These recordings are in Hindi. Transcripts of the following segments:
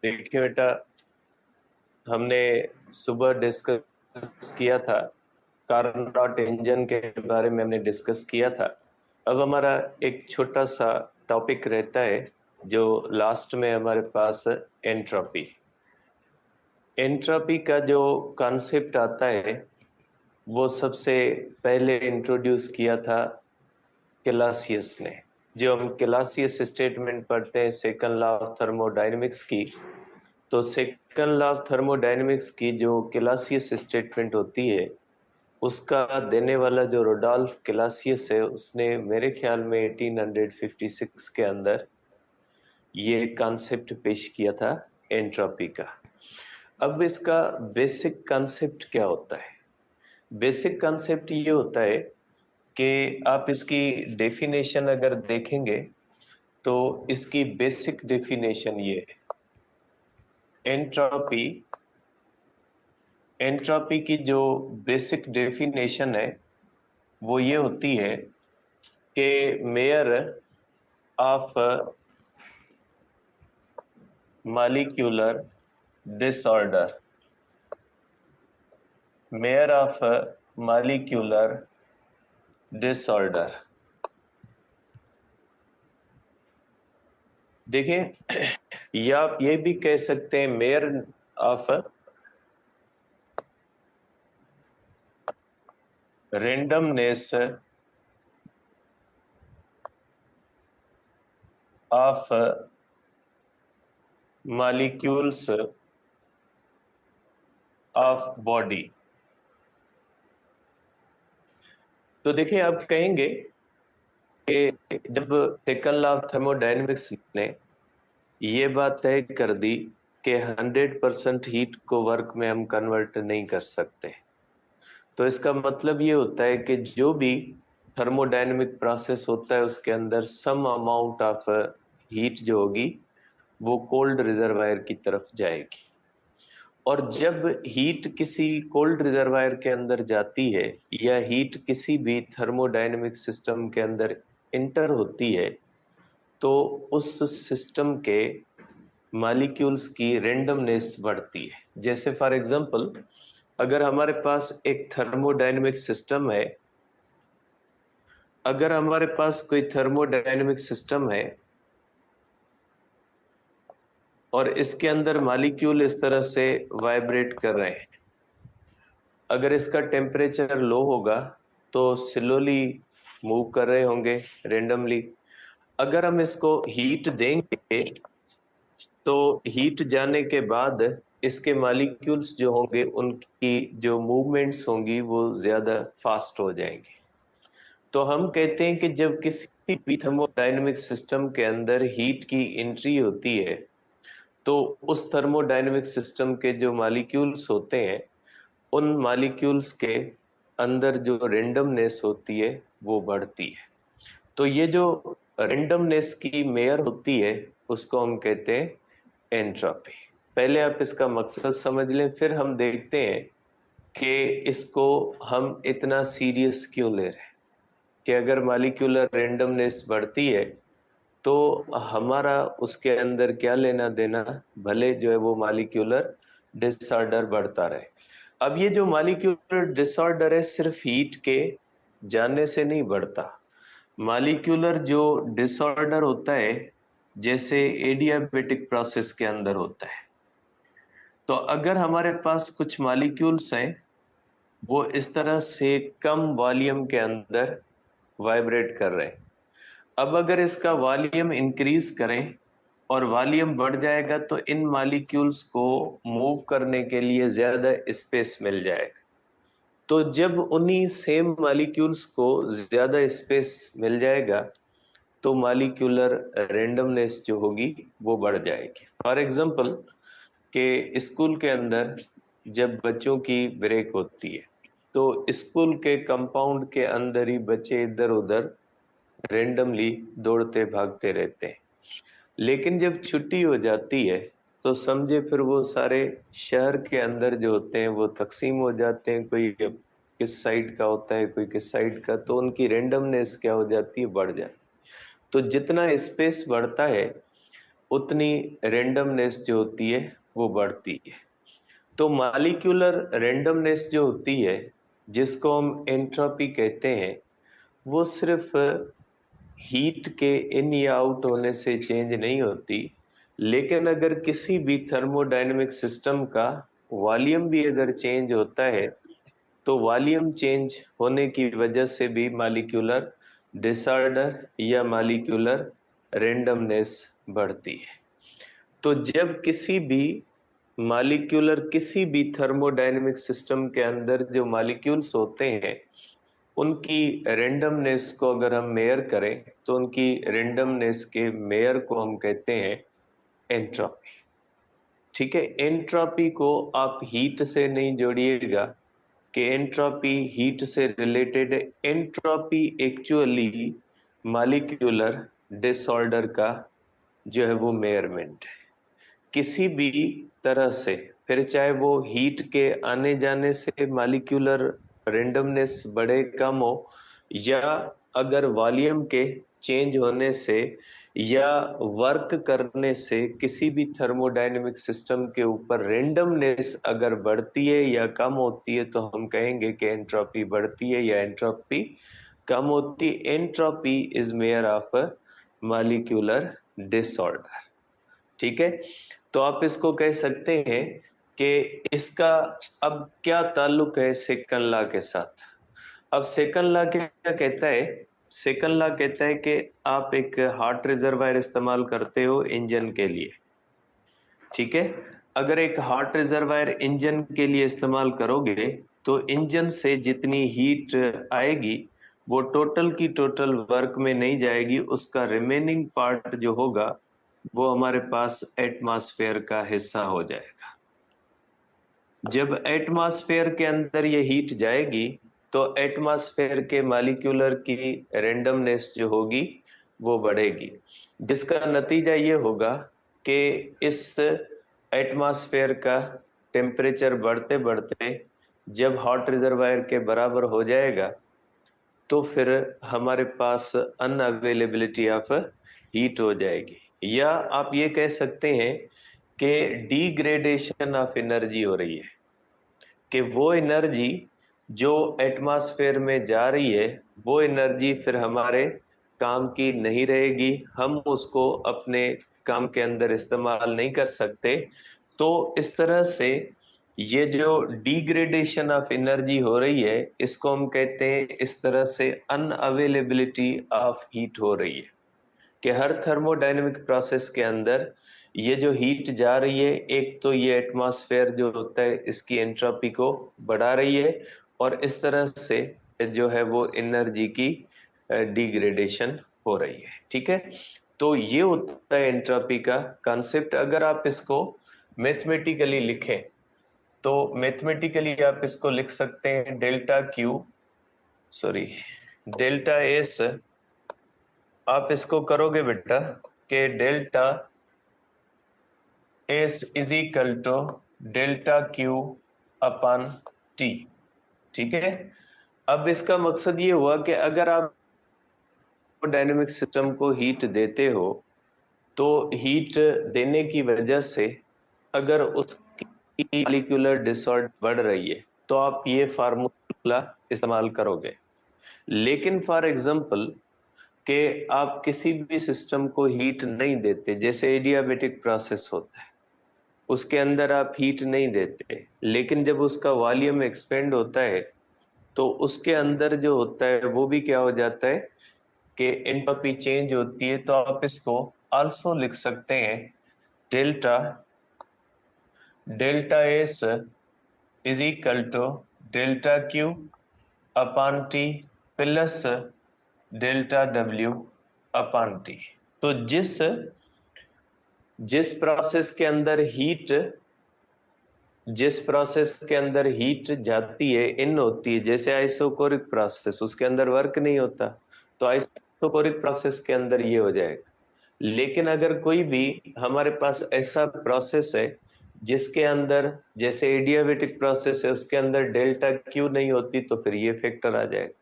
देखिए बेटा, हमने सुबह डिस्कस किया था, कार्नोट इंजन के बारे में हमने डिस्कस किया था। अब हमारा एक छोटा सा टॉपिक रहता है जो लास्ट में हमारे पास एंट्रोपी। एंट्रोपी का जो कॉन्सेप्ट आता है वो सबसे पहले इंट्रोड्यूस किया था कैलासियस ने। जो हम कैलासियस स्टेटमेंट पढ़ते हैं सेकंड लॉ ऑफ थर्मोडायनेमिक्स की, तो सेकंड लॉ ऑफ थर्मोडायनेमिक्स की जो कैलासियस स्टेटमेंट होती है उसका देने वाला जो रोडोल्फ कैलासियस है, उसने मेरे ख्याल में 1856 के अंदर ये कॉन्सेप्ट पेश किया था एंट्रोपी का। अब इसका बेसिक कॉन्सेप्ट क्या होता है? बेसिक कॉन्सेप्ट ये होता है कि आप इसकी डेफिनेशन अगर देखेंगे तो इसकी बेसिक डेफिनेशन ये है। एंट्रोपी एंट्रोपी की जो बेसिक डेफिनेशन है वो ये होती है कि mayor of molecular disorder, mayor of molecular disorder. देखिए, या आप ये भी कह सकते हैं mayor of randomness of molecules of body. तो देखिए, आप कहेंगे कि जब सेकंड लॉ ऑफ थर्मोडायनेमिक्स ने ये बात तय कर दी कि 100% हीट को वर्क में हम कन्वर्ट नहीं कर सकते, तो इसका मतलब ये होता है कि जो भी थर्मोडायनेमिक प्रोसेस होता है उसके अंदर सम अमाउंट ऑफ हीट जो होगी वो कोल्ड रिजर्वायर की तरफ जाएगी। और जब हीट किसी कोल्ड रिजर्वायर के अंदर जाती है या हीट किसी भी थर्मोडायनेमिक सिस्टम के अंदर इंटर होती है, तो उस सिस्टम के मॉलिक्यूल्स की रेंडमनेस बढ़ती है। जैसे फॉर एग्जांपल, अगर हमारे पास एक थर्मोडायनेमिक सिस्टम है, अगर हमारे पास कोई थर्मोडायनेमिक सिस्टम है और इसके अंदर मॉलिक्यूल इस तरह से वाइब्रेट कर रहे हैं, अगर इसका टेम्परेचर लो होगा तो स्लोली मूव कर रहे होंगे रेंडमली। अगर हम इसको हीट देंगे तो हीट जाने के बाद इसके मॉलिक्यूल्स जो होंगे उनकी जो मूवमेंट्स होंगी वो ज्यादा फास्ट हो जाएंगी। तो हम कहते हैं कि जब किसी भी थर्मोडायनेमिक सिस्टम के अंदर हीट की एंट्री होती है तो उस थर्मोडायनेमिक सिस्टम के जो मॉलिक्यूल्स होते हैं उन मॉलिक्यूल्स के अंदर जो रेंडमनेस होती है वो बढ़ती है। तो ये जो रेंडमनेस की मेयर होती है उसको हम कहते हैं एंट्रोपी। पहले आप इसका मकसद समझ लें, फिर हम देखते हैं कि इसको हम इतना सीरियस क्यों ले रहे हैं कि अगर मॉलिक्यूलर रेंडमनेस बढ़ती है तो हमारा उसके अंदर क्या लेना देना, भले जो है वो मॉलिक्यूलर डिसऑर्डर बढ़ता रहे। अब ये जो मॉलिक्यूलर डिसऑर्डर है सिर्फ हीट के जाने से नहीं बढ़ता। मॉलिक्यूलर जो डिसऑर्डर होता है जैसे एडियाबेटिक प्रोसेस के अंदर होता है, तो अगर हमारे पास कुछ मॉलिक्यूल्स हैं वो इस तरह से कम वॉल्यूम के अंदर वाइब्रेट कर रहे हैं, अब अगर इसका वॉल्यूम इंक्रीज करें और वॉल्यूम बढ़ जाएगा तो इन मॉलिक्यूल्स को मूव करने के लिए ज्यादा स्पेस मिल जाएगा। तो जब उन्हीं सेम मॉलिक्यूल्स को ज्यादा स्पेस मिल जाएगा तो मॉलिक्यूलर रेंडमनेस जो होगी वो बढ़ जाएगी। फॉर एग्जांपल, के स्कूल के अंदर जब बच्चों की ब्रेक होती है तो स्कूल के कंपाउंड के अंदर ही बच्चे इधर उधर रेंडमली दौड़ते भागते रहते हैं। लेकिन जब छुट्टी हो जाती है तो समझे फिर वो सारे शहर के अंदर जो होते हैं वो तकसीम हो जाते हैं, कोई किस साइड का होता है कोई किस साइड का, तो उनकी रेंडमनेस क्या हो जाती है, बढ़ जाती है। तो जितना स्पेस बढ़ता है उतनी रेंडमनेस जो होती है वो बढ़ती है। तो मॉलिक्यूलर रेंडमनेस जो होती है, जिसको हम एंट्रोपी कहते हैं, वो सिर्फ हीट के इन या आउट होने से चेंज नहीं होती, लेकिन अगर किसी भी थर्मोडायनेमिक सिस्टम का वॉल्यूम भी अगर चेंज होता है, तो वॉल्यूम चेंज होने की वजह से भी मॉलिक्यूलर डिसऑर्डर या मॉलिक्यूलर रेंडमनेस बढ़ती है। तो जब किसी भी थर्मोडायनेमिक सिस्टम के अंदर जो मॉलिक्यूल्स होते हैं, उनकी रेंडमनेस को अगर हम मेयर करें, तो उनकी रेंडमनेस के मेयर को हम कहते हैं एंट्रोपी। ठीक है, एंट्रोपी को आप हीट से नहीं जोड़िएगा कि एंट्रोपी हीट से रिलेटेड है। एंट्रोपी एक्चुअली मॉलिक्यूलर डिसऑर्डर का जो है वो मेयरमेंट है। किसी भी तरह से, फिर चाहे वो हीट के आने जाने से मॉलिक्यूलर रेंडमनेस बढ़े कम हो, या अगर वॉल्यूम के चेंज होने से या वर्क करने से किसी भी थर्मोडायनेमिक सिस्टम के ऊपर रेंडमनेस अगर बढ़ती है या कम होती है, तो हम कहेंगे कि एंट्रोपी बढ़ती है या एंट्रोपी कम होती है। Entropy is mayor of molecular disorder. ठीक है, तो आप इसको कह सकते हैं कि इसका अब क्या ताल्लुक है सेकंड लॉ के साथ। अब सेकंड लॉ क्या कहता है? सेकंड लॉ कहता है कि आप एक हार्ट रिजर्वायर इस्तेमाल करते हो इंजन के लिए। ठीक है, अगर एक हार्ट रिजर्वायर इंजन के लिए इस्तेमाल करोगे, तो इंजन से जितनी हीट आएगी वो टोटल की टोटल वर्क में नहीं जाएगी, उसका रिमेनिंग पार्ट जो होगा वो हमारे पास एटमॉस्फेयर का हिस्सा हो जाएगा। जब एटमॉस्फेयर के अंदर ये हीट जाएगी, तो एटमॉस्फेयर के मॉलिक्यूलर की रेंडमनेस जो होगी वो बढ़ेगी, जिसका नतीजा ये होगा कि इस एटमॉस्फेयर का टेम्परेचर बढ़ते बढ़ते जब हॉट रिजर्वायर के बराबर हो जाएगा, तो फिर हमारे पास अनअवेलेबिलिटी ऑफ हीट हो जाएगी। या आप ये कह सकते हैं कि डिग्रेडेशन ऑफ एनर्जी हो रही है, कि वो एनर्जी जो एटमॉस्फेयर में जा रही है, वो एनर्जी फिर हमारे काम की नहीं रहेगी, हम उसको अपने काम के अंदर इस्तेमाल नहीं कर सकते। तो इस तरह से ये जो डिग्रेडेशन ऑफ एनर्जी हो रही है, इसको हम कहते हैं इस तरह से अनअवेलेबिलिटी ऑफ हीट हो रही है, कि हर थर्मोडायनेमिक प्रोसेस के अंदर ये जो हीट जा रही है, एक तो ये एटमॉस्फेयर जो होता है इसकी एंट्रोपी को बढ़ा रही है, और इस तरह से जो है वो एनर्जी की डिग्रेडेशन हो रही है। ठीक है, तो ये होता है एंट्रोपी का कॉन्सेप्ट। अगर आप इसको मैथमेटिकली लिखें, तो मैथमेटिकली आप इसको लिख सकते हैं डेल्टा एस। आप इसको करोगे बेटा कि delta S is equal to delta Q upon T. ठीक है, अब इसका मकसद ये हुआ कि अगर आप डायनेमिक सिस्टम को हीट देते हो, तो हीट देने की वजह से अगर उसकी मॉलिक्यूलर डिसऑर्डर बढ़ रही है, तो आप ये फार्मूला इस्तेमाल करोगे। लेकिन फॉर एग्जांपल कि आप किसी भी सिस्टम को हीट नहीं देते, जैसे एडियाबेटिक प्रोसेस होता है, उसके अंदर आप हीट नहीं देते, लेकिन जब उसका वॉल्यूम एक्सपेंड होता है, तो उसके अंदर जो होता है वो भी क्या हो जाता है कि एंट्रोपी चेंज होती है। तो आप इसको आल्सो लिख सकते हैं delta delta S is equal to delta Q upon T plus delta W upon T. तो जिस प्रोसेस के अंदर हीट जाती है, इन होती है, जैसे आइसोकोरिक प्रोसेस, उसके अंदर वर्क नहीं होता, तो आइसोकोरिक प्रोसेस के अंदर ये हो जाएगा। लेकिन अगर कोई भी हमारे पास ऐसा प्रोसेस है जिसके अंदर, जैसे एडियाबेटिक प्रोसेस है, उसके अंदर डेल्टा क्यू नहीं होती, तो फिर ये फैक्टर आ जाएगा।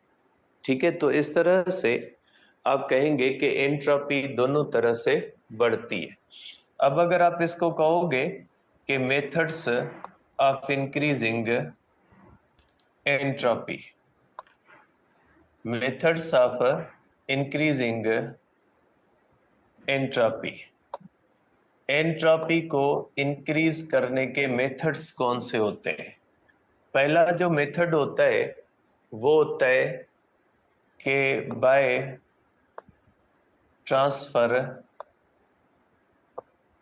ठीक है, तो इस तरह से आप कहेंगे कि एंट्रोपी दोनों तरह से बढ़ती है। अब अगर आप इसको कहोगे कि methods of increasing entropy, methods of increasing entropy, entropy को इंक्रीज करने के मेथड्स कौन से होते हैं? पहला जो मेथड होता है वो होता है कि बाय ट्रांसफर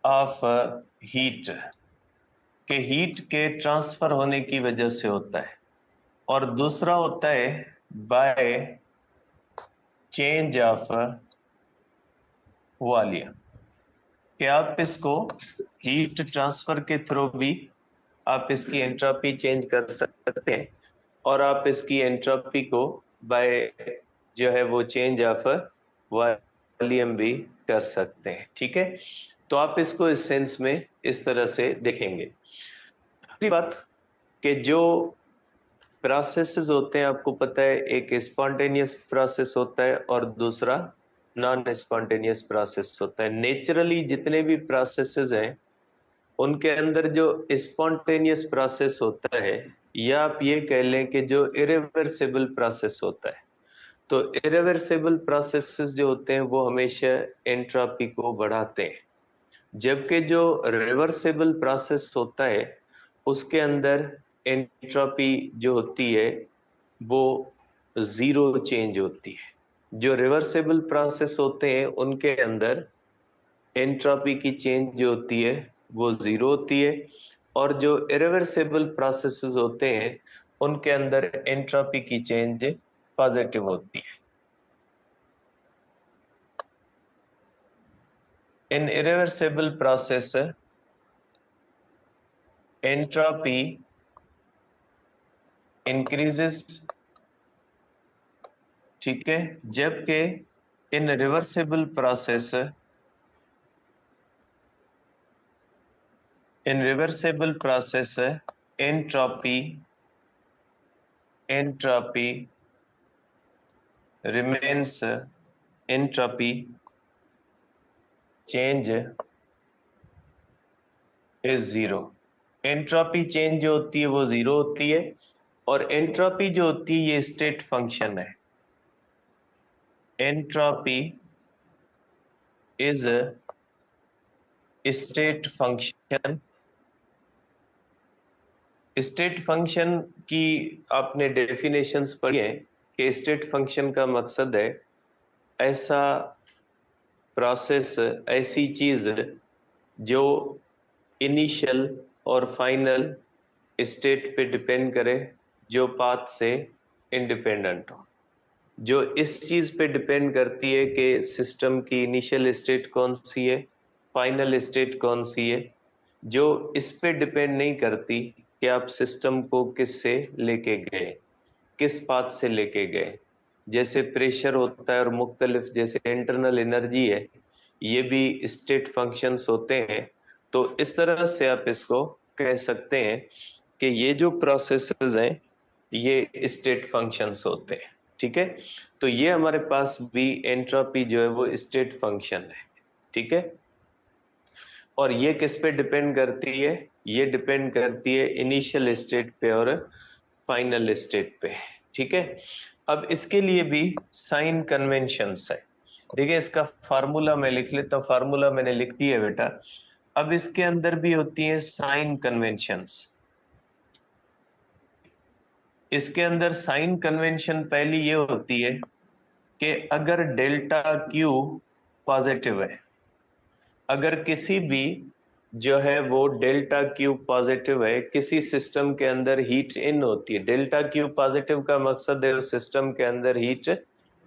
ऑफ हीट, के हीट के ट्रांसफर होने की वजह से होता है। और दूसरा होता है बाय चेंज ऑफ वॉल्यूम, कि आप इसको हीट ट्रांसफर के थ्रू भी आप इसकी एंट्रोपी चेंज कर सकते हैं, और आप इसकी एंट्रोपी को बाय जो है वो चेंज ऑफ वॉल्यूम भी कर सकते हैं। ठीक है, तो आप इसको इस सेंस में इस तरह से देखेंगे। दूसरी बात कि जो प्रोसेसेस होते हैं, आपको पता है एक स्पॉन्टेनियस प्रोसेस होता है और दूसरा नॉन स्पॉन्टेनियस प्रोसेस होता है। नेचुरली जितने भी प्रोसेसेस हैं उनके अंदर जो स्पॉन्टेनियस प्रोसेस होता है, या आप ये कह लें कि जो इरिवर्सिबल प्रोसेस होता है, तो इरिवर्सिबल प्रोसेसेस जो होते हैं वो हमेशा एंट्रोपी को बढ़ाते हैं, जबकि जो रिवर्सिबल प्रोसेस होता है उसके अंदर एंट्रोपी जो होती है वो जीरो चेंज होती है। जो रिवर्सिबल प्रोसेस होते हैं उनके अंदर एंट्रोपी की चेंज जो होती है वो जीरो होती है, और जो इरिवर्सिबल प्रोसेसेस होते हैं उनके अंदर एंट्रोपी की चेंज पॉजिटिव होती है। इन इरिवर्सिबल प्रोसेस एंट्रोपी इंक्रीजेस, ठीक है, जबकि इन reversible process, in reversible process entropy remains, entropy change is zero. Entropy change जो होती है वो जीरो होती है, और एंट्रोपी जो होती है ये स्टेट फंक्शन है। Entropy is state function. State function की आपने डेफिनेशंस पढ़ी है कि स्टेट फंक्शन का मकसद है ऐसा प्रोसेस, ऐसी चीज जो इनिशियल और फाइनल स्टेट पे डिपेंड करे, जो पाथ से इंडिपेंडेंट हो। जो इस चीज पे डिपेंड करती है कि सिस्टम की इनिशियल स्टेट कौन सी है, फाइनल स्टेट कौन सी है, जो इस पे डिपेंड नहीं करती कि आप सिस्टम को किस से लेके गए, किस पाथ से लेके गए। जैसे प्रेशर होता है और मुख्तलिफ जैसे इंटरनल एनर्जी है, ये भी स्टेट फंक्शंस होते हैं। तो इस तरह से आप इसको कह सकते हैं कि ये जो प्रोसेसेस हैं ये स्टेट फंक्शंस होते हैं। ठीक है, तो ये हमारे पास भी एंट्रोपी जो है वो स्टेट फंक्शन है। ठीक है, और ये किस पे डिपेंड करती है? ये डिपेंड करती है इनिशियल स्टेट पे और फाइनल स्टेट पे। ठीक है, अब इसके लिए भी साइन कन्वेंशंस है। देखिए इसका फार्मूला मैं लिख लेता हूँ, फार्मूला मैंने लिख दिया बेटा। अब इसके अंदर भी होती है साइन कन्वेंशंस। इसके अंदर साइन कन्वेंशन पहली ये होती है कि अगर डेल्टा क्यू पॉजिटिव है, अगर किसी भी जो है वो डेल्टा क्यू पॉजिटिव है, किसी सिस्टम के अंदर हीट इन होती है। डेल्टा क्यू पॉजिटिव का मकसद है उस सिस्टम के अंदर हीट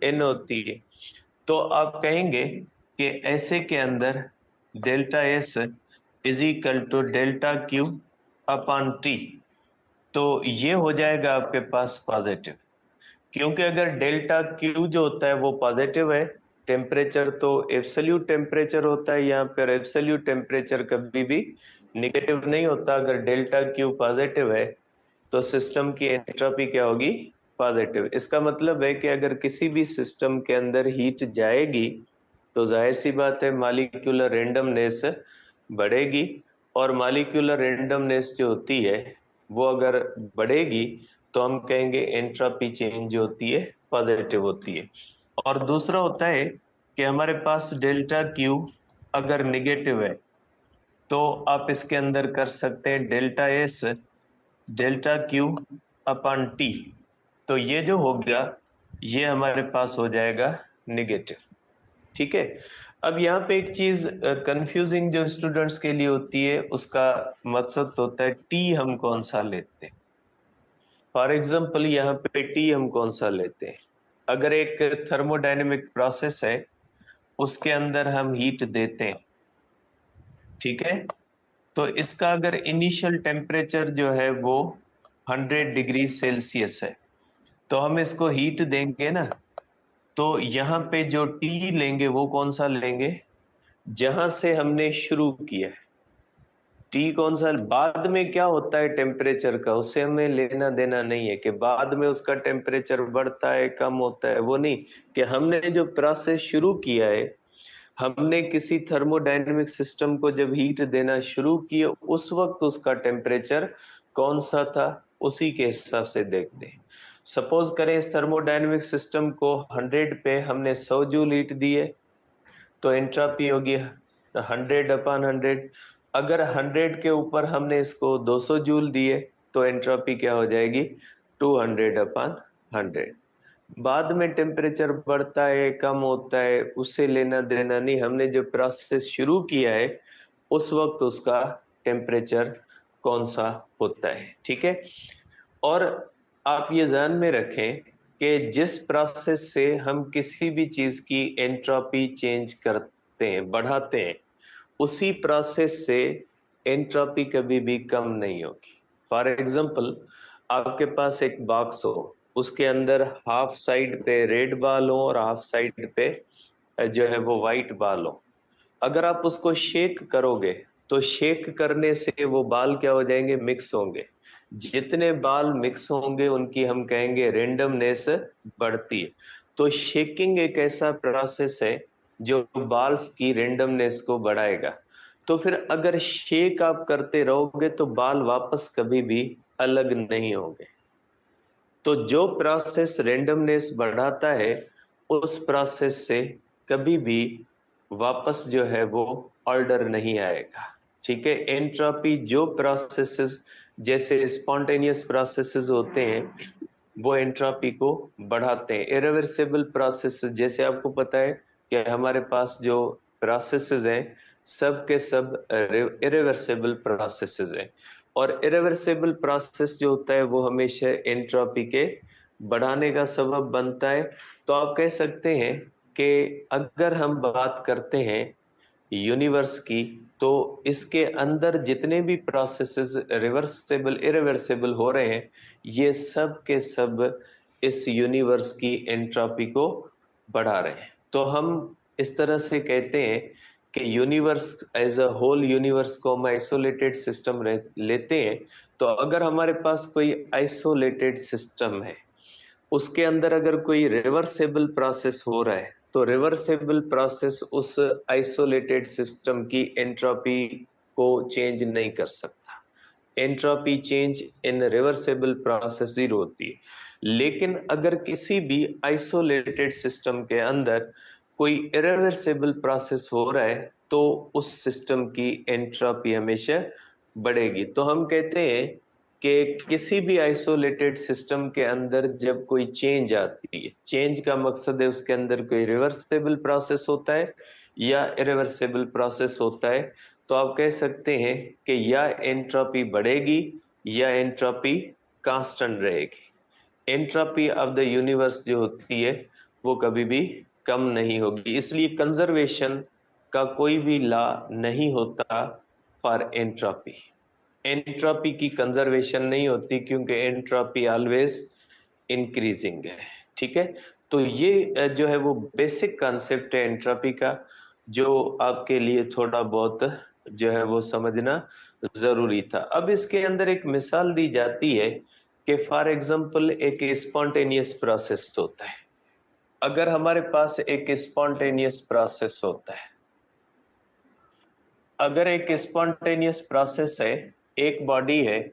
इन होती है, तो आप कहेंगे कि ऐसे के अंदर delta S is equal to delta Q upon T, तो ये हो जाएगा आपके पास पॉजिटिव। क्योंकि अगर डेल्टा क्यू जो होता है वो पॉजिटिव है, टेम्परेचर तो एब्सोल्यूट टेम्परेचर होता है, यहाँ पर एब्सोल्यूट टेम्परेचर कभी भी निगेटिव नहीं होता। अगर डेल्टा क्यू पॉजिटिव है तो सिस्टम की एंट्रोपी क्या होगी? पॉजिटिव। इसका मतलब है कि अगर किसी भी सिस्टम के अंदर हीट जाएगी तो जाहिर सी बात है मॉलिक्यूलर रेंडमनेस बढ़ेगी, और मॉलिक्यूलर रेंडमनेस जो होती है वो अगर बढ़ेगी तो हम कहेंगे एंट्रोपी चेंज जो होती है पॉजिटिव होती है। और दूसरा होता है कि हमारे पास डेल्टा क्यू अगर निगेटिव है तो आप इसके अंदर कर सकते हैं delta S delta Q upon T, तो ये जो हो गया ये हमारे पास हो जाएगा निगेटिव। ठीक है। अब यहाँ पे एक चीज कंफ्यूजिंग जो स्टूडेंट्स के लिए होती है, उसका मकसद होता है टी हम कौन सा लेते हैं। फॉर एग्जाम्पल यहाँ पे टी हम कौन सा लेते हैं, अगर एक थर्मोडायनेमिक प्रोसेस है उसके अंदर हम हीट देते हैं, ठीक है, तो इसका अगर इनिशियल टेम्परेचर जो है वो 100 डिग्री सेल्सियस है, तो हम इसको हीट देंगे ना, तो यहाँ पे जो टी लेंगे वो कौन सा लेंगे, जहां से हमने शुरू किया है। टी कौन सा, बाद में क्या होता है टेम्परेचर का उससे हमें लेना देना नहीं है, कि बाद में उसका टेम्परेचर बढ़ता है कम होता है, वो नहीं, कि हमने जो प्रोसेस शुरू किया है, हमने किसी थर्मोडायनेमिक सिस्टम को जब हीट देना शुरू किया उस वक्त उसका टेम्परेचर कौन सा था, उसी के हिसाब से देखते हैं। सपोज करें इस थर्मोडायनेमिक सिस्टम को 100 पे हमने 100 जूल हीट दी है, तो एंट्रोपी होगी 100 अपॉन 100। अगर 100 के ऊपर हमने इसको 200 जूल दिए तो एंट्रोपी क्या हो जाएगी 200 अपॉन 100। बाद में टेम्परेचर बढ़ता है कम होता है उससे लेना देना नहीं, हमने जो प्रोसेस शुरू किया है उस वक्त उसका टेम्परेचर कौन सा होता है। ठीक है। और आप ये ध्यान में रखें कि जिस प्रोसेस से हम किसी भी चीज की एंट्रोपी चेंज करते हैं बढ़ाते हैं, उसी प्रोसेस से एंट्रोपी कभी भी कम नहीं होगी। फॉर एग्जाम्पल आपके पास एक बॉक्स हो, उसके अंदर हाफ साइड पे रेड बाल हो और हाफ साइड पे जो है वो व्हाइट बाल हो, अगर आप उसको शेक करोगे तो शेक करने से वो बाल क्या हो जाएंगे, मिक्स होंगे। जितने बाल मिक्स होंगे उनकी हम कहेंगे रेंडमनेस बढ़ती है। तो शेकिंग एक ऐसा प्रोसेस है जो बाल्स की रेंडमनेस को बढ़ाएगा। तो फिर अगर शेक आप करते रहोगे तो बाल वापस कभी भी अलग नहीं होंगे। तो जो प्रोसेस रेंडमनेस बढ़ाता है उस प्रोसेस से कभी भी वापस जो है वो ऑर्डर नहीं आएगा। ठीक है। एंट्रोपी जो प्रोसेसेस जैसे स्पॉन्टेनियस प्रोसेसेस होते हैं वो एंट्रोपी को बढ़ाते हैं। इरिवर्सिबल प्रोसेस जैसे आपको पता है कि हमारे पास जो प्रोसेसेस हैं सब के सब इरिवर्सिबल प्रोसेसेस हैं, और इरिवर्सिबल प्रोसेस जो होता है वो हमेशा एंट्रोपी के बढ़ाने का सबब बनता है। तो आप कह सकते हैं कि अगर हम बात करते हैं यूनिवर्स की, तो इसके अंदर जितने भी प्रोसेसेस रिवर्सिबल इरिवर्सिबल हो रहे हैं ये सब के सब इस यूनिवर्स की एंट्रोपी को बढ़ा रहे हैं। तो हम इस तरह से कहते हैं कि universe as a whole universe को हम आइसोलेटेड सिस्टम लेते हैं। तो अगर हमारे पास कोई आइसोलेटेड सिस्टम है, उसके अंदर अगर कोई रिवर्सेबल प्रोसेस हो रहा है, तो रिवर्सेबल प्रोसेस उस आइसोलेटेड सिस्टम की एंट्रोपी को चेंज नहीं कर सकता। Entropy change in reversible process zero होती है। लेकिन अगर किसी भी आइसोलेटेड सिस्टम के अंदर कोई इरिवर्सिबल प्रोसेस हो रहा है तो उस सिस्टम की एंट्रोपी हमेशा बढ़ेगी। तो हम कहते हैं कि किसी भी आइसोलेटेड सिस्टम के अंदर जब कोई चेंज आती है, चेंज का मकसद है उसके अंदर कोई रिवर्सिबल प्रोसेस होता है या इरिवर्सिबल प्रोसेस होता है, तो आप कह सकते हैं कि या एंट्रोपी बढ़ेगी या एंट्रोपी कांस्टेंट रहेगी। एंट्रोपी ऑफ द यूनिवर्स जो होती है वो कभी भी कम नहीं होगी। इसलिए कंजर्वेशन का कोई भी लॉ नहीं होता फॉर एंट्रोपी। एंट्रोपी की कंजर्वेशन नहीं होती क्योंकि एंट्रोपी ऑलवेज इंक्रीजिंग है। ठीक है। तो ये जो है वो बेसिक कॉन्सेप्ट है एंट्रोपी का, जो आपके लिए थोड़ा बहुत जो है वो समझना जरूरी था। अब इसके अंदर एक मिसाल दी जाती है कि फॉर एग्जांपल एक स्पॉन्टेनियस प्रोसेस होता है, अगर हमारे पास एक स्पॉन्टेनियस प्रोसेस होता है, अगर एक स्पॉन्टेनियस प्रोसेस है, एक बॉडी है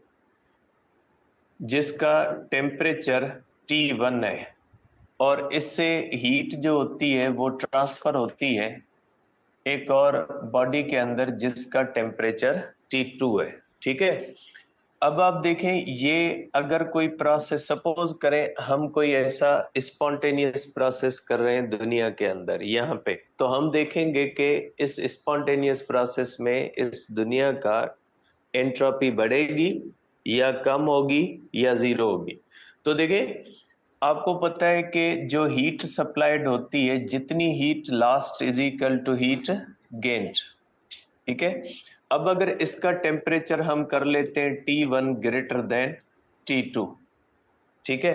जिसका टेम्परेचर T1 है और इससे हीट जो होती है वो ट्रांसफर होती है एक और बॉडी के अंदर जिसका टेम्परेचर T2 है, ठीक है। अब आप देखें, ये अगर कोई प्रोसेस, सपोज करें हम कोई ऐसा स्पॉन्टेनियस प्रोसेस कर रहे हैं दुनिया के अंदर यहाँ पे, तो हम देखेंगे कि इस स्पॉन्टेनियस प्रोसेस में इस दुनिया का एंट्रोपी बढ़ेगी या कम होगी या जीरो होगी। तो देखिए, आपको पता है कि जो हीट सप्लाइड होती है, जितनी heat lost is equal to heat gained, ठीक है। अब अगर इसका टेम्परेचर हम कर लेते हैं T1 ग्रेटर देन T2, ठीक है,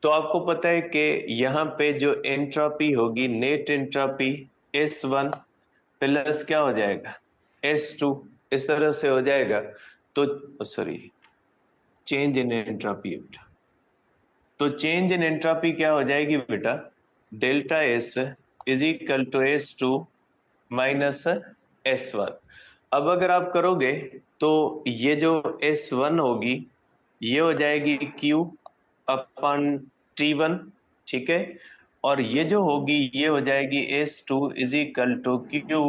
तो आपको पता है कि यहाँ पे जो एंट्रोपी होगी, नेट एंट्रोपी S1 प्लस क्या हो जाएगा S2, इस तरह से हो जाएगा। तो सॉरी, चेंज इन एंट्रोपी, तो चेंज इन एंट्रोपी क्या हो जाएगी बेटा, delta S is equal to S2 minus S1। अब अगर आप करोगे तो ये जो S1 होगी ये हो जाएगी Q अपॉन T1, ठीक है, और ये जो होगी ये हो जाएगी S2 is equal to Q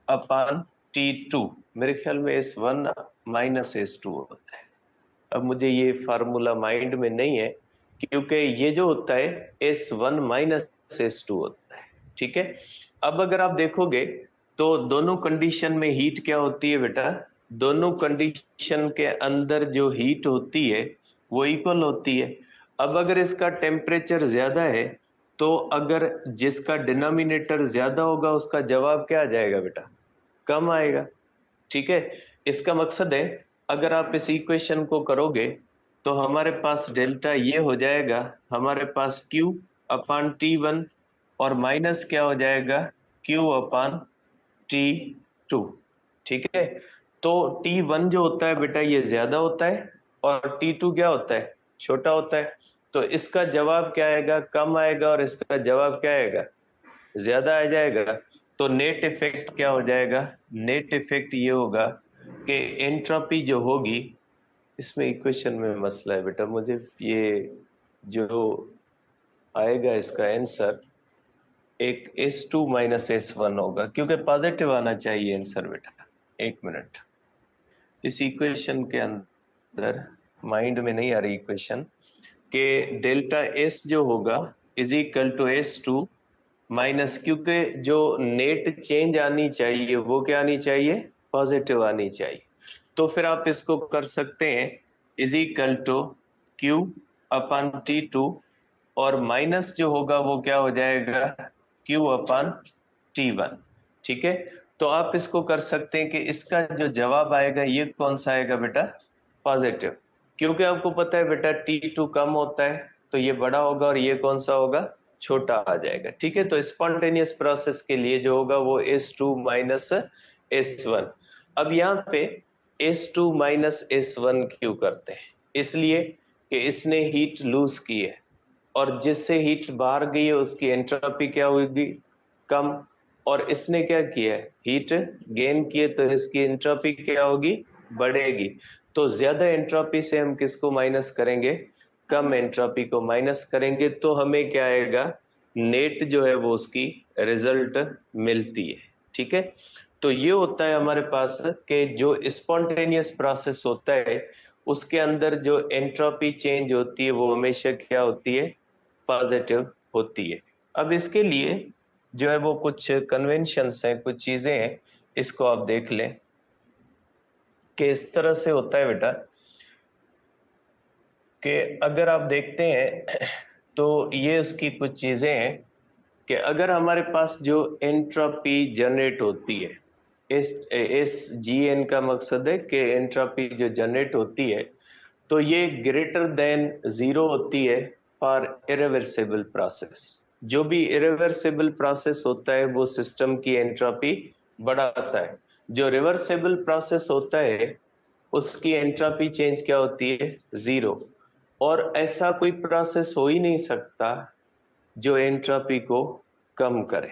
upon T2। मेरे ख्याल में S1 माइनस S2 होता है। अब मुझे ये फार्मूला माइंड में नहीं है, क्योंकि ये जो होता है S1 माइनस S2 होता है, ठीक है। अब अगर आप देखोगे तो दोनों कंडीशन में हीट क्या होती है बेटा, दोनों कंडीशन के अंदर जो हीट होती है वो इक्वल होती है। अब अगर इसका टेम्परेचर ज्यादा है तो अगर जिसका डिनोमिनेटर ज्यादा होगा उसका जवाब क्या आ जाएगा बेटा, कम आएगा, ठीक है। इसका मकसद है, अगर आप इस इक्वेशन को करोगे तो हमारे पास डेल्टा ये हो जाएगा, हमारे पास Q अपान T1 और माइनस क्या हो जाएगा Q अपान T2, ठीक है। तो T1 जो होता है बेटा ये ज्यादा होता है और T2 क्या होता है, छोटा होता है। तो इसका जवाब क्या आएगा, कम आएगा, और इसका जवाब क्या आएगा, ज्यादा आ जाएगा। तो नेट इफेक्ट क्या हो जाएगा, नेट इफेक्ट ये होगा कि एंट्रोपी जो होगी, इसमें इक्वेशन में मसला है बेटा, मुझे ये जो आएगा इसका आंसर एक S2 माइनस S1 होगा, क्योंकि पॉजिटिव आना चाहिए आंसर बेटा। एक मिनट, इस इक्वेशन के अंदर माइंड में नहीं आ रही इक्वेशन कि डेल्टा S जो होगा is equal to S2 minus, क्योंकि जो नेट चेंज आनी चाहिए वो क्या आनी चाहिए, पॉजिटिव आनी चाहिए। तो फिर आप इसको कर सकते हैं is equal to Q upon T2 और माइनस जो होगा वो क्या हो जाएगा Q अपान T1, ठीक है। तो आप इसको कर सकते हैं कि इसका जो जवाब आएगा ये कौन सा आएगा बेटा, पॉजिटिव, क्योंकि आपको पता है बेटा T2 कम होता है तो ये बड़ा होगा और ये कौन सा होगा, छोटा आ जाएगा, ठीक है। तो स्पॉन्टेनियस प्रोसेस के लिए जो होगा वो S2 माइनस S1। अब यहाँ पे S2 माइनस S1 क्यों करते हैं, इसलिए कि इसने हीट लूज की है और जिससे हीट बाहर गई है उसकी एंट्रोपी क्या होगी, कम, और इसने क्या किया है, हीट गेन किए, तो इसकी एंट्रोपी क्या होगी, बढ़ेगी। तो ज्यादा एंट्रोपी से हम किसको माइनस करेंगे, कम एंट्रोपी को माइनस करेंगे, तो हमें क्या आएगा, नेट जो है वो उसकी रिजल्ट मिलती है, ठीक है। तो ये होता है हमारे पास कि जो स्पॉन्टेनियस प्रोसेस होता है उसके अंदर जो एंट्रोपी चेंज होती है वो हमेशा क्या होती है, पॉजिटिव होती है। अब इसके लिए जो है वो कुछ कन्वेंशंस हैं, कुछ चीजें हैं, इसको आप देख लें कि इस तरह से होता है बेटा कि अगर आप देखते हैं तो ये उसकी कुछ चीजें हैं कि अगर हमारे पास जो एंट्रोपी जनरेट होती है, इस GN का मकसद है कि एंट्रोपी जो जनरेट होती है तो ये ग्रेटर देन जीरो होती है फॉर इरिवर्सिबल प्रोसेस। जो भी इरिवर्सिबल प्रोसेस होता है वो सिस्टम की एंट्रोपी बढ़ाता है, जो रिवर्सिबल प्रोसेस होता है उसकी एंट्रोपी चेंज क्या होती है, जीरो। और ऐसा कोई प्रोसेस हो ही नहीं सकता जो एंट्रोपी को कम करे।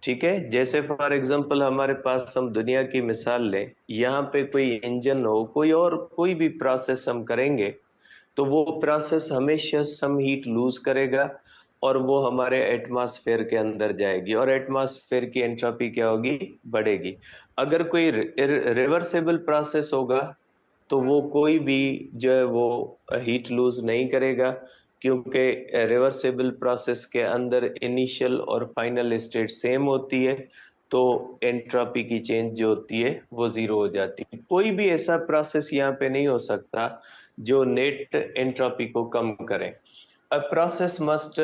ठीक है, जैसे फॉर एग्जांपल हमारे पास हम दुनिया की मिसाल लें, यहाँ पे कोई इंजन हो, कोई और कोई भी प्रोसेस हम करेंगे तो वो प्रोसेस हमेशा सम हीट लूज करेगा और वो हमारे एटमॉस्फेयर के अंदर जाएगी और एटमॉस्फेयर की एंट्रोपी क्या होगी, बढ़ेगी। अगर कोई रिवर्सेबल प्रोसेस होगा तो वो कोई भी जो है वो हीट लूज नहीं करेगा, क्योंकि रिवर्सेबल प्रोसेस के अंदर इनिशियल और फाइनल स्टेट सेम होती है, तो एंट्रोपी की चेंज जो होती है वो जीरो हो जाती है। कोई भी ऐसा प्रोसेस यहाँ पे नहीं हो सकता जो नेट एंट्रोपी को कम करे। A process must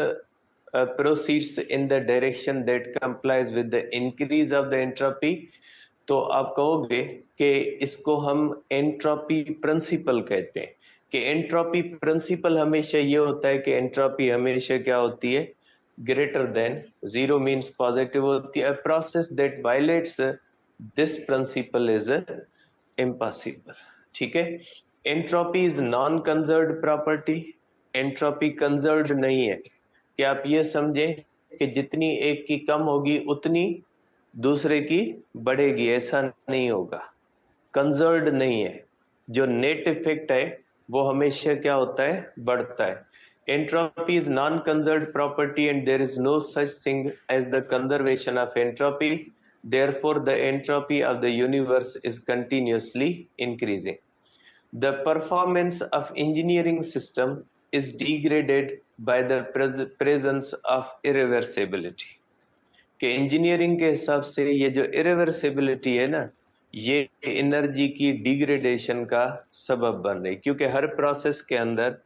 proceeds in the direction that complies with the increase of the entropy। तो आप कहोगे कि इसको हम एंट्रोपी प्रिंसिपल कहते हैं, कि एंट्रोपी प्रिंसिपल हमेशा ये होता है कि एंट्रोपी हमेशा क्या होती है, greater than zero, means positive होती है। Process that violets this principle is impossible. ठीक है, entropy is non conserved property. Entropy conserved नहीं है, कि आप ये समझें कि जितनी एक की कम होगी उतनी दूसरे की बढ़ेगी, ऐसा नहीं होगा। कंजर्व्ड नहीं है, जो नेट इफेक्ट है वो हमेशा क्या होता है, बढ़ता है। Entropy is non conserved property and there is no such thing as the conservation of entropy, therefore the entropy of the universe is continuously increasing। The performance of engineering system is degraded by the presence of irreversibility। कि इंजीनियरिंग के हिसाब से ये जो इरिवर्सिबिलिटी है ना, ये एनर्जी की डिग्रेडेशन का सबब बन रही, क्योंकि हर प्रोसेस के अंदर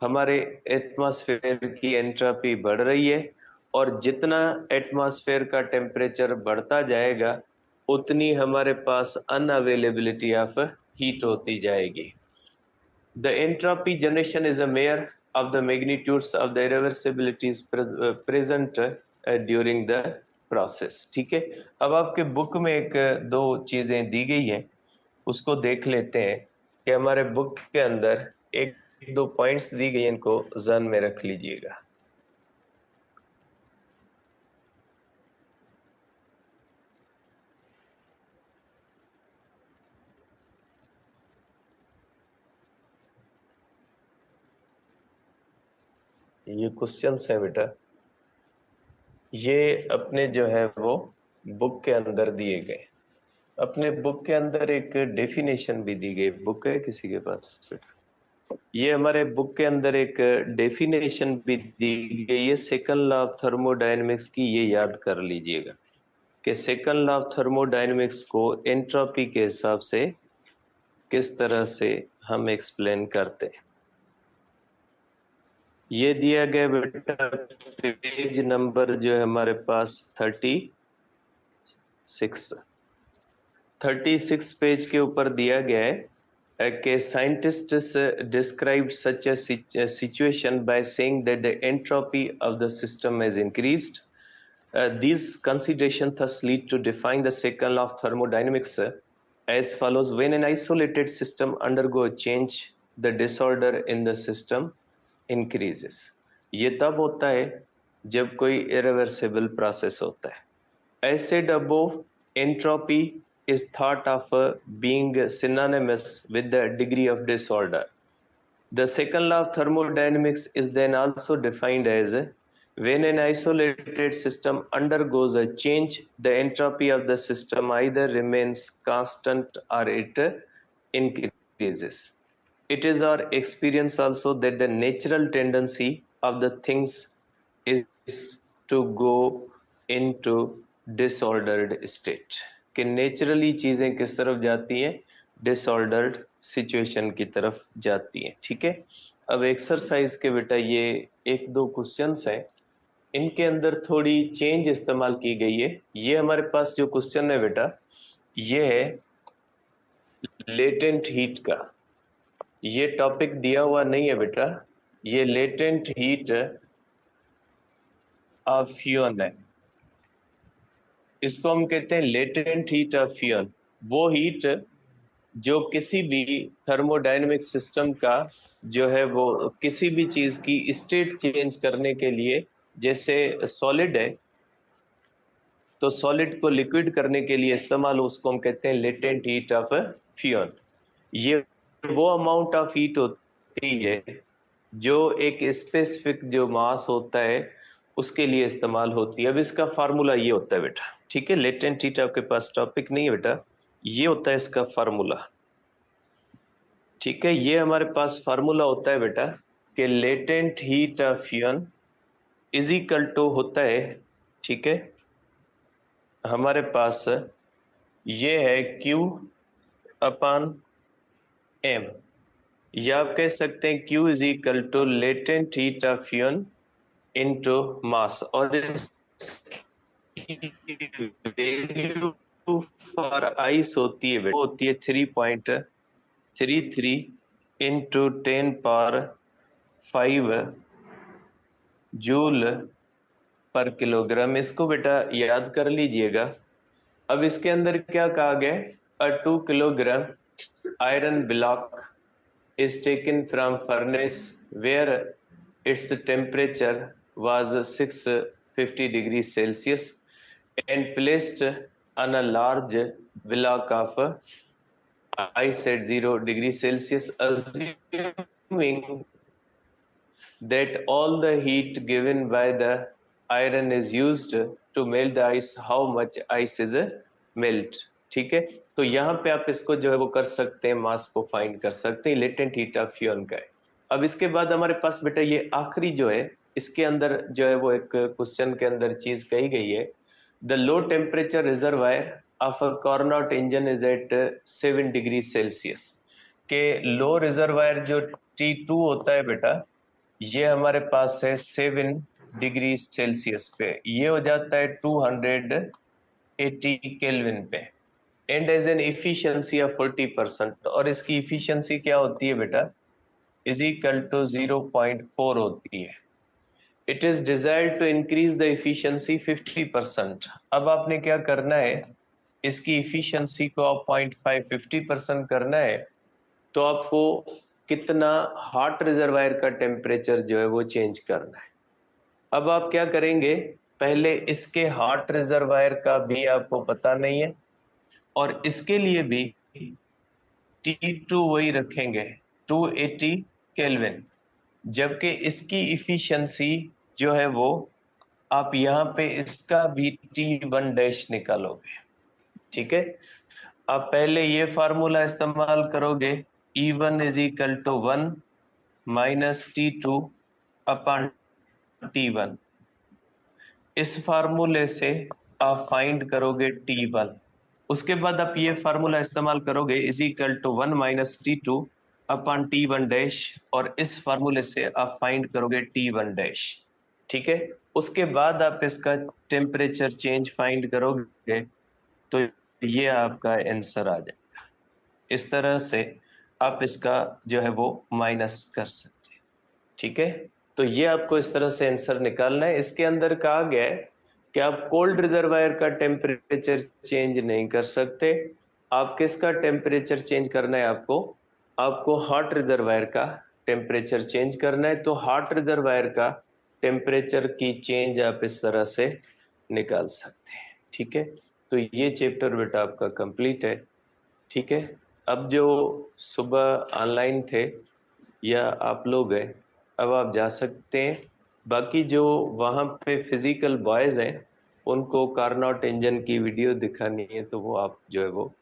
हमारे एटमॉस्फेयर की एंट्रोपी बढ़ रही है और जितना एटमॉस्फेयर का टेम्परेचर बढ़ता जाएगा उतनी हमारे पास अनअवेलेबिलिटी ऑफ हीट होती जाएगी। The entropy generation is a measure of the magnitudes of the irreversibilities present during the process। ठीक है, अब आपके बुक में एक दो चीजें दी गई हैं, उसको देख लेते हैं कि हमारे बुक के अंदर एक दो पॉइंट्स दी गई, इनको ध्यान में रख लीजिएगा। ये क्वेश्चंस है बेटा, ये अपने जो है वो बुक के अंदर दिए गए। अपने बुक के अंदर एक डेफिनेशन भी दी गई, बुक है किसी के पास बेटा? ये हमारे बुक के अंदर एक डेफिनेशन भी दी गई है सेकंड लॉ ऑफ थर्मोडायनेमिक्स की, ये याद कर लीजिएगा कि सेकंड लॉ ऑफ थर्मोडायनेमिक्स को एंट्रोपी के हिसाब से किस तरह से हम एक्सप्लेन करते हैं। ये दिया गया बेटा पेज नंबर जो है हमारे पास 36 पेज के ऊपर दिया गया है कि scientists described such a situation by saying that the entropy of the system has increased। These considerations thus lead to define the second law of thermodynamics as follows: when an isolated system undergo a change, the disorder in the system increases। ये तब होता है जब कोई irreversible process होता है। As said above, entropy is thought of being synonymous with the degree of disorder। The second law of thermodynamics is then also defined as when an isolated system undergoes a change, the entropy of the system either remains constant or it increases। It is our experience also that the natural tendency of the things is to go into disordered state। कि नेचुरली चीजें किस तरफ जाती हैं, डिसऑर्डर्ड सिचुएशन की तरफ जाती हैं। ठीक है, अब एक्सरसाइज के बेटा ये एक दो क्वेश्चंस हैं, इनके अंदर थोड़ी चेंज इस्तेमाल की गई है। ये हमारे पास जो क्वेश्चन है बेटा, ये है लेटेंट हीट का। ये टॉपिक दिया हुआ नहीं है बेटा, ये लेटेंट हीट ऑफ फ्यून है, इसको हम कहते हैं लेटेंट हीट ऑफ फ्यून। वो हीट जो किसी भी थर्मोडायनेमिक सिस्टम का जो है वो किसी भी चीज की स्टेट चेंज करने के लिए जैसे सॉलिड है तो सॉलिड को लिक्विड करने के लिए इस्तेमाल हो, उसको हम कहते हैं लेटेंट हीट ऑफ फ्यून। ये वो अमाउंट ऑफ हीट होती है जो एक स्पेसिफिक जो मास होता है उसके लिए इस्तेमाल होती है। अब इसका फार्मूला ये होता है बेटा, ठीक है, लेटेंट हीट आपके पास टॉपिक नहीं है बेटा, ये होता है इसका फार्मूला, ठीक है। ये हमारे पास फार्मूला होता है बेटा कि latent heat of fusion is equal to होता है, ठीक है, हमारे पास ये है Q अपान M, या आप कह सकते हैं Q is equal to latent heat of fusion into mass, और वैल्यू फॉर आइस होती है, वो होती है 3.33 इंटू 10⁵ जूल पर किलोग्राम। इसको बेटा याद कर लीजिएगा। अब इसके अंदर क्या कहा गया, अ 2 kilogram iron block is taken from furnace where its temperature was 650 degrees Celsius and placed on a large block of ice at 0 degrees Celsius, assuming that all the heat given by the iron is used to melt the ice, how much ice is melt, ठीक है। तो यहाँ पे आप इसको जो है वो कर सकते हैं, मास को फाइंड कर सकते हैं, लेटेंट हीट ऑफ फ्यून का है। अब इसके बाद हमारे पास बेटा ये आखिरी जो है, इसके अंदर जो है वो एक क्वेश्चन के अंदर चीज कही गई है, the low temperature reservoir of a Carnot engine is at 7 degree Celsius, के लो रिजर्वायर जो T2 होता है बेटा, ये हमारे पास है 7 डिग्री सेल्सियस पे, ये हो जाता है 280 केल्विन पे, and as an efficiency of 40%, और इसकी इफिशियंसी क्या होती है बेटा, इज इक्वल टू 0.4 होती है। It is desired to increase the efficiency 50%। अब आपने क्या करना है, इसकी इफिशियंसी को आप 0.5 50% करना है, तो आपको कितना हॉट रिजर्वायर का टेम्परेचर जो है वो चेंज करना है। अब आप क्या करेंगे, पहले इसके हॉट रिजर्वायर का भी आपको पता नहीं है, और इसके लिए भी T2 वही रखेंगे 280 केल्विन, जबकि इसकी इफिशियंसी जो है वो आप यहाँ पे इसका भी T1 डैश निकालोगे, ठीक है। आप पहले ये फार्मूला इस्तेमाल करोगे, E1 is equal to 1 minus T2 upon T1, इस फार्मूले से आप फाइंड करोगे T1। उसके बाद आप ये फार्मूला इस्तेमाल करोगे, is equal to 1 minus T2 upon T1 dash, और इस फार्मूले से आप फाइंड करोगे T1 डैश, ठीक है। उसके बाद आप इसका टेम्परेचर चेंज फाइंड करोगे, तो ये आपका आंसर आ जाएगा। इस तरह से आप इसका जो है वो माइनस कर सकते हैं, ठीक है। तो ये आपको इस तरह से आंसर निकालना है। इसके अंदर कहा गया है कि आप कोल्ड रिजर्वायर का टेम्परेचर चेंज नहीं कर सकते, आप किसका टेम्परेचर चेंज करना है, आपको हॉट रिजर्वायर का टेम्परेचर चेंज करना है। तो हॉट रिजर्वायर का टेम्परेचर की चेंज आप इस तरह से निकाल सकते हैं, ठीक है। तो ये चैप्टर बेटा आपका कंप्लीट है, ठीक है। अब जो सुबह ऑनलाइन थे या आप लोग हैं, अब आप जा सकते हैं। बाकी जो वहाँ पे फिजिकल बॉयज हैं, उनको कार्नोट इंजन की वीडियो दिखानी है, तो वो आप जो है वो